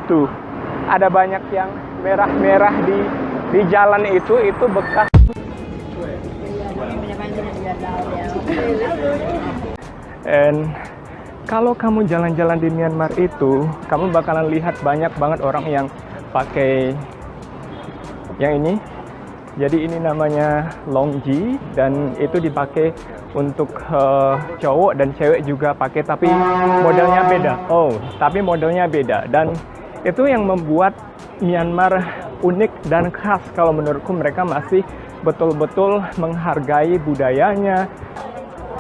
Tuh, ada banyak yang merah-merah di jalan itu bekas. And kalau kamu jalan-jalan di Myanmar itu, kamu bakalan lihat banyak banget orang yang pakai yang ini. Jadi ini namanya longji dan itu dipakai untuk cowok dan cewek juga pakai, tapi modelnya beda. Tapi modelnya beda dan itu yang membuat Myanmar unik dan khas. Kalau menurutku mereka masih betul-betul menghargai budayanya,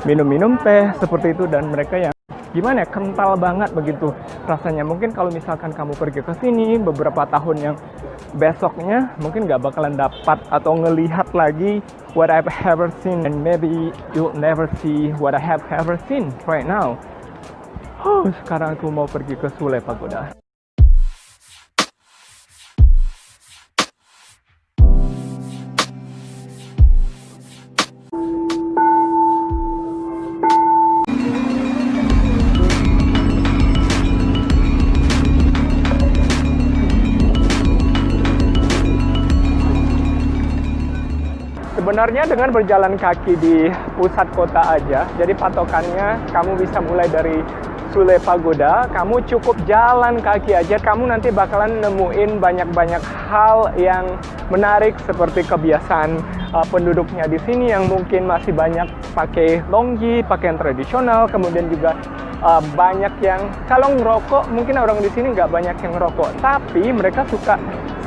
minum-minum teh seperti itu, dan mereka yang gimana ya, kental banget begitu rasanya. Mungkin kalau misalkan kamu pergi ke sini beberapa tahun yang besoknya mungkin nggak bakalan dapat atau ngelihat lagi what I've ever seen, and maybe you'll never see what I have ever seen right now. Sekarang aku mau pergi ke Sule Pagoda. Sebenarnya dengan berjalan kaki di pusat kota aja, jadi patokannya kamu bisa mulai dari Sule Pagoda, kamu cukup jalan kaki aja, kamu nanti bakalan nemuin banyak-banyak hal yang menarik seperti kebiasaan penduduknya di sini yang mungkin masih banyak pakai longgi, pakaian tradisional, kemudian juga banyak yang kalau ngerokok, mungkin orang di sini nggak banyak yang ngerokok, tapi mereka suka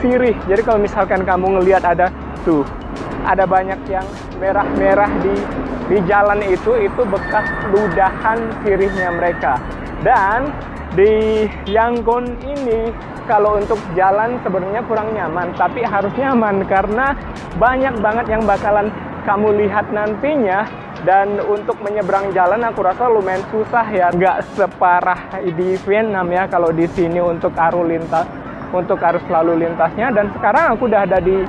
sirih. Jadi kalau misalkan kamu ngelihat ada banyak yang merah-merah di jalan itu bekas ludahan sirihnya mereka. Dan di Yangon ini kalau untuk jalan sebenarnya kurang nyaman, tapi harus nyaman karena banyak banget yang bakalan kamu lihat nantinya. Dan untuk menyeberang jalan aku rasa lumayan susah ya, nggak separah di Vietnam ya kalau di sini untuk arus lalu lintasnya. Dan sekarang aku udah ada di,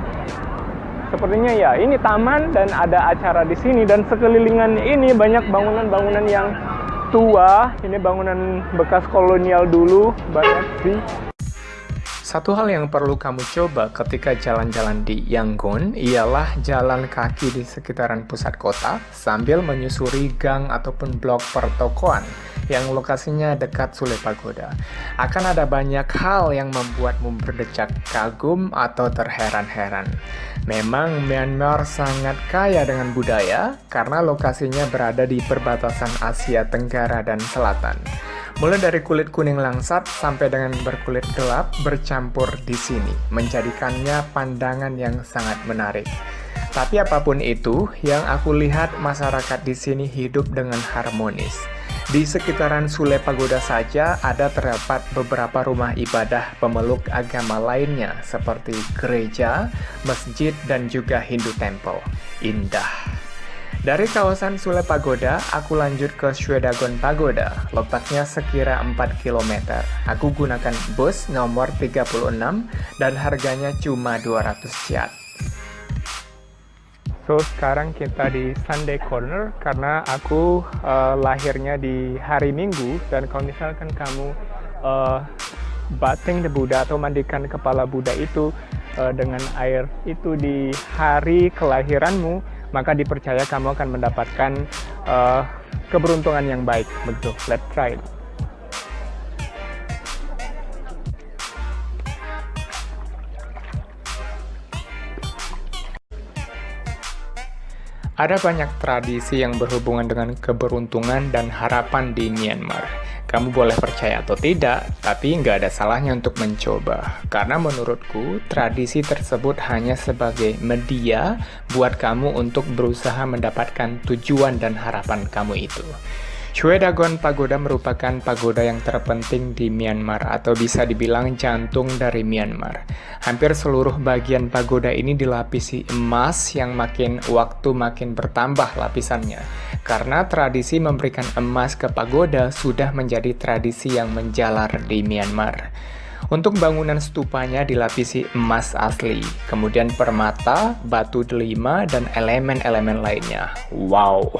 sepertinya ya, ini taman dan ada acara di sini, dan sekelilingan ini banyak bangunan-bangunan yang tua. Ini bangunan bekas kolonial dulu, banyak sih. Satu hal yang perlu kamu coba ketika jalan-jalan di Yangon ialah jalan kaki di sekitaran pusat kota sambil menyusuri gang ataupun blok pertokoan yang lokasinya dekat Sule Pagoda. Akan ada banyak hal yang membuatmu berdecak kagum atau terheran-heran. Memang Myanmar sangat kaya dengan budaya karena lokasinya berada di perbatasan Asia Tenggara dan Selatan. Mulai dari kulit kuning langsat sampai dengan berkulit gelap bercampur di sini, menjadikannya pandangan yang sangat menarik. Tapi apapun itu, yang aku lihat masyarakat di sini hidup dengan harmonis. Di sekitaran Sule Pagoda saja ada terdapat beberapa rumah ibadah pemeluk agama lainnya seperti gereja, masjid, dan juga Hindu Temple. Indah. Dari kawasan Sule Pagoda, aku lanjut ke Shwedagon Pagoda, letaknya sekira 4 km. Aku gunakan bus nomor 36 dan harganya cuma 200 kyat. So, sekarang kita di Sunday Corner karena aku lahirnya di hari Minggu, dan kalau misalkan kamu bathing the Buddha atau mandikan kepala Buddha itu dengan air itu di hari kelahiranmu, maka dipercaya kamu akan mendapatkan keberuntungan yang baik. Betul, let's try it. Ada banyak tradisi yang berhubungan dengan keberuntungan dan harapan di Myanmar. Kamu boleh percaya atau tidak, tapi nggak ada salahnya untuk mencoba. Karena menurutku, tradisi tersebut hanya sebagai media buat kamu untuk berusaha mendapatkan tujuan dan harapan kamu itu. Shwedagon Pagoda merupakan pagoda yang terpenting di Myanmar atau bisa dibilang jantung dari Myanmar. Hampir seluruh bagian pagoda ini dilapisi emas yang makin bertambah lapisannya. Karena tradisi memberikan emas ke pagoda sudah menjadi tradisi yang menjalar di Myanmar. Untuk bangunan stupanya dilapisi emas asli, kemudian permata, batu delima, dan elemen-elemen lainnya. Wow!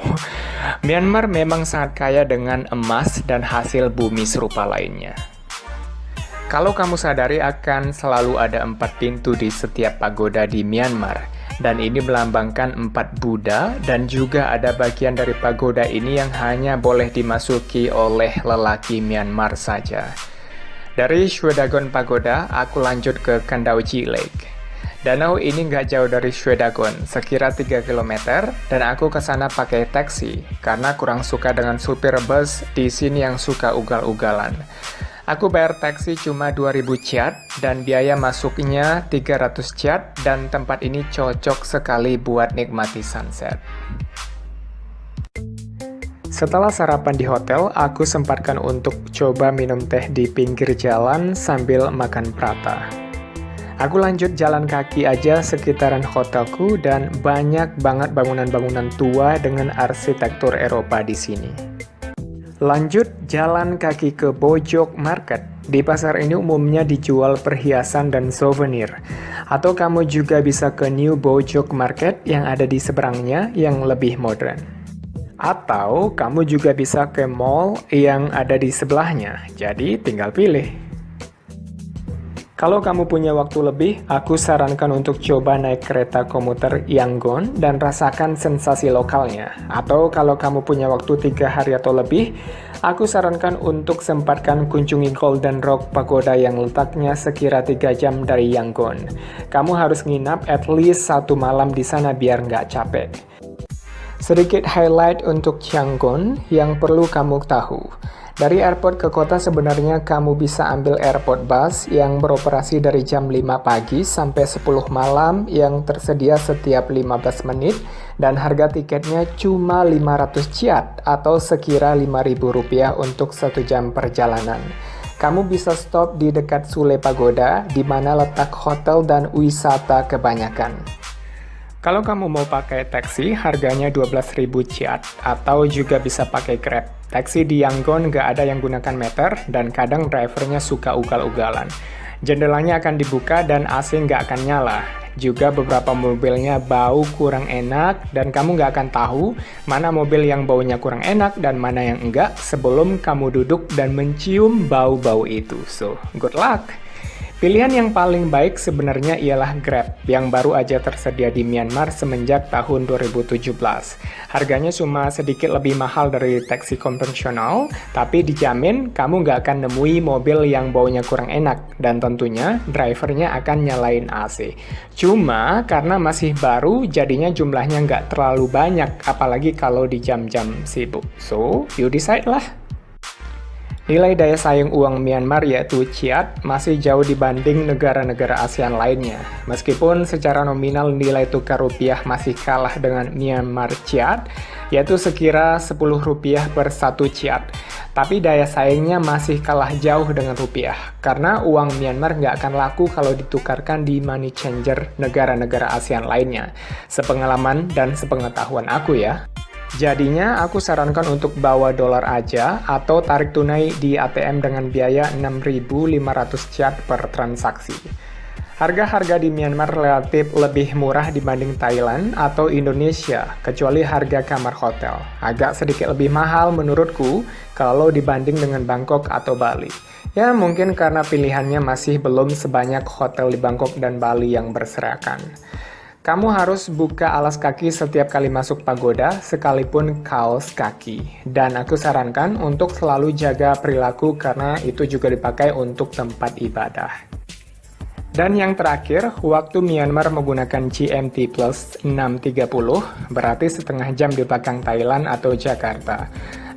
Myanmar memang sangat kaya dengan emas dan hasil bumi serupa lainnya. Kalau kamu sadari akan selalu ada 4 pintu di setiap pagoda di Myanmar, dan ini melambangkan 4 Buddha, dan juga ada bagian dari pagoda ini yang hanya boleh dimasuki oleh lelaki Myanmar saja. Dari Shwedagon Pagoda, aku lanjut ke Kandauji Lake. Danau ini nggak jauh dari Shwedagon, sekira 3 km, dan aku ke sana pakai taksi, karena kurang suka dengan supir bus di sini yang suka ugal-ugalan. Aku bayar taksi cuma 2.000 kyat dan biaya masuknya 300 kyat dan tempat ini cocok sekali buat nikmati sunset. Setelah sarapan di hotel, aku sempatkan untuk coba minum teh di pinggir jalan sambil makan prata. Aku lanjut jalan kaki aja sekitaran hotelku dan banyak banget bangunan-bangunan tua dengan arsitektur Eropa di sini. Lanjut jalan kaki ke Bojok Market. Di pasar ini umumnya dijual perhiasan dan souvenir. Atau kamu juga bisa ke New Bojok Market yang ada di seberangnya yang lebih modern. Atau kamu juga bisa ke mall yang ada di sebelahnya. Jadi tinggal pilih. Kalau kamu punya waktu lebih, aku sarankan untuk coba naik kereta komuter Yangon dan rasakan sensasi lokalnya. Atau kalau kamu punya waktu 3 hari atau lebih, aku sarankan untuk sempatkan kunjungi Golden Rock Pagoda yang letaknya sekira 3 jam dari Yangon. Kamu harus nginap at least 1 malam di sana biar nggak capek. Sedikit highlight untuk Yangon yang perlu kamu tahu. Dari airport ke kota sebenarnya kamu bisa ambil airport bus yang beroperasi dari jam 5 pagi sampai 10 malam yang tersedia setiap 15 menit dan harga tiketnya cuma 500 kyat atau sekira Rp5.000 untuk 1 jam perjalanan. Kamu bisa stop di dekat Sule Pagoda di mana letak hotel dan wisata kebanyakan. Kalau kamu mau pakai taksi, harganya 12.000 kyat, atau juga bisa pakai Grab. Taksi di Yangon nggak ada yang gunakan meter, dan kadang drivernya suka ugal-ugalan. Jendelanya akan dibuka dan AC nggak akan nyala. Juga beberapa mobilnya bau kurang enak, dan kamu nggak akan tahu mana mobil yang baunya kurang enak dan mana yang enggak sebelum kamu duduk dan mencium bau-bau itu. So, good luck! Pilihan yang paling baik sebenarnya ialah Grab, yang baru aja tersedia di Myanmar semenjak tahun 2017. Harganya cuma sedikit lebih mahal dari taksi konvensional, tapi dijamin kamu nggak akan nemui mobil yang baunya kurang enak, dan tentunya drivernya akan nyalain AC. Cuma karena masih baru, jadinya jumlahnya nggak terlalu banyak, apalagi kalau di jam-jam sibuk. So, you decide lah. Nilai daya saing uang Myanmar yaitu kyat masih jauh dibanding negara-negara ASEAN lainnya. Meskipun secara nominal nilai tukar rupiah masih kalah dengan Myanmar kyat, yaitu sekira Rp10 per 1 kyat. Tapi daya saingnya masih kalah jauh dengan rupiah, karena uang Myanmar nggak akan laku kalau ditukarkan di money changer negara-negara ASEAN lainnya. Sepengalaman dan sepengetahuan aku ya. Jadinya aku sarankan untuk bawa dolar aja atau tarik tunai di ATM dengan biaya 6.500 kyat per transaksi. Harga-harga di Myanmar relatif lebih murah dibanding Thailand atau Indonesia, kecuali harga kamar hotel. Agak sedikit lebih mahal menurutku kalau dibanding dengan Bangkok atau Bali. Ya mungkin karena pilihannya masih belum sebanyak hotel di Bangkok dan Bali yang berserakan. Kamu harus buka alas kaki setiap kali masuk pagoda, sekalipun kaos kaki. Dan aku sarankan untuk selalu jaga perilaku karena itu juga dipakai untuk tempat ibadah. Dan yang terakhir, waktu Myanmar menggunakan GMT plus 6.30, berarti setengah jam di belakang Thailand atau Jakarta.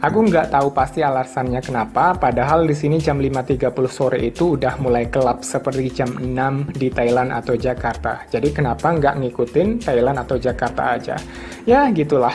Aku nggak tahu pasti alasannya kenapa, padahal di sini jam 5.30 sore itu udah mulai gelap seperti jam 6 di Thailand atau Jakarta. Jadi kenapa nggak ngikutin Thailand atau Jakarta aja? Ya gitulah.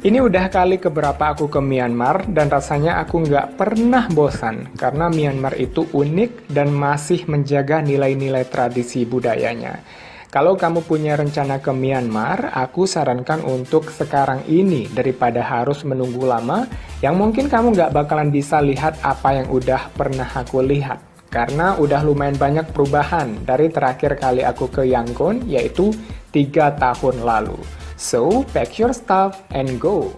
Ini udah kali keberapa aku ke Myanmar dan rasanya aku nggak pernah bosan karena Myanmar itu unik dan masih menjaga nilai-nilai tradisi budayanya. Kalau kamu punya rencana ke Myanmar, aku sarankan untuk sekarang ini daripada harus menunggu lama yang mungkin kamu nggak bakalan bisa lihat apa yang udah pernah aku lihat. Karena udah lumayan banyak perubahan dari terakhir kali aku ke Yangon, yaitu 3 tahun lalu. So, pack your stuff and go!